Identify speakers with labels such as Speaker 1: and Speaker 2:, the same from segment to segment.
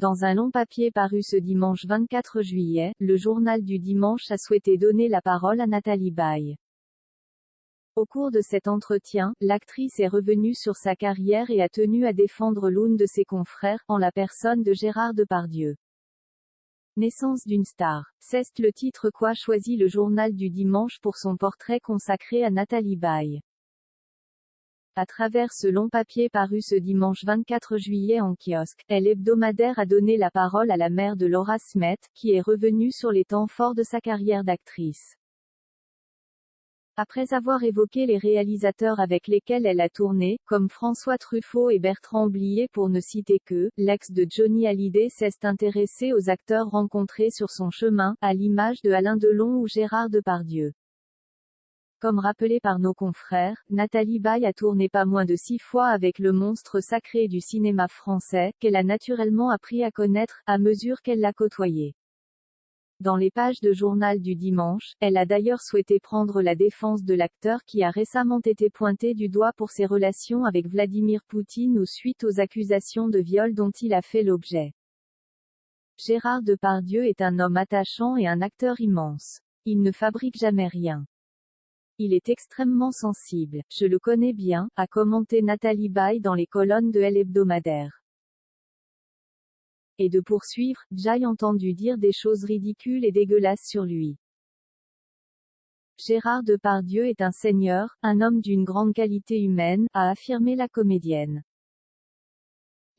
Speaker 1: Dans un long papier paru ce dimanche 24 juillet, le journal du dimanche a souhaité donner la parole à Nathalie Baye. Au cours de cet entretien, l'actrice est revenue sur sa carrière et a tenu à défendre l'une de ses confrères, en la personne de Gérard Depardieu. Naissance d'une star. C'est le titre qu'a choisi le journal du dimanche pour son portrait consacré à Nathalie Baye. À travers ce long papier paru ce dimanche 24 juillet en kiosque, Elle hebdomadaire a donné la parole à la mère de Laura Smet, qui est revenue sur les temps forts de sa carrière d'actrice. Après avoir évoqué les réalisateurs avec lesquels elle a tourné, comme François Truffaut et Bertrand Blier pour ne citer que, l'ex de Johnny Hallyday s'est intéressée aux acteurs rencontrés sur son chemin, à l'image de Alain Delon ou Gérard Depardieu. Comme rappelé par nos confrères, Nathalie Baye a tourné pas moins de 6 fois avec le monstre sacré du cinéma français, qu'elle a naturellement appris à connaître, à mesure qu'elle l'a côtoyé. Dans les pages de journal du dimanche, elle a d'ailleurs souhaité prendre la défense de l'acteur qui a récemment été pointé du doigt pour ses relations avec Vladimir Poutine ou suite aux accusations de viol dont il a fait l'objet. Gérard Depardieu est un homme attachant et un acteur immense. Il ne fabrique jamais rien. Il est extrêmement sensible, je le connais bien, a commenté Nathalie Baye dans les colonnes de Elle hebdomadaire. Et de poursuivre, j'ai entendu dire des choses ridicules et dégueulasses sur lui. Gérard Depardieu est un seigneur, un homme d'une grande qualité humaine, a affirmé la comédienne.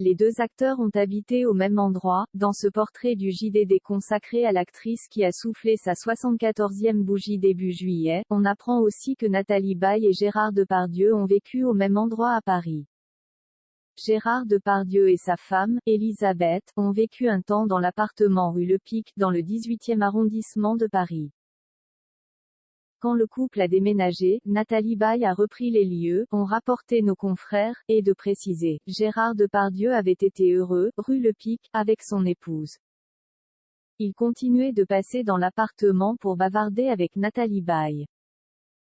Speaker 1: Les deux acteurs ont habité au même endroit. Dans ce portrait du JDD consacré à l'actrice qui a soufflé sa 74e bougie début juillet, on apprend aussi que Nathalie Baye et Gérard Depardieu ont vécu au même endroit à Paris. Gérard Depardieu et sa femme, Elisabeth, ont vécu un temps dans l'appartement rue Le Pic, dans le 18e arrondissement de Paris. Quand le couple a déménagé, Nathalie Baye a repris les lieux, ont rapporté nos confrères, et de préciser, Gérard Depardieu avait été heureux, rue Le Pic, avec son épouse. Il continuait de passer dans l'appartement pour bavarder avec Nathalie Baye.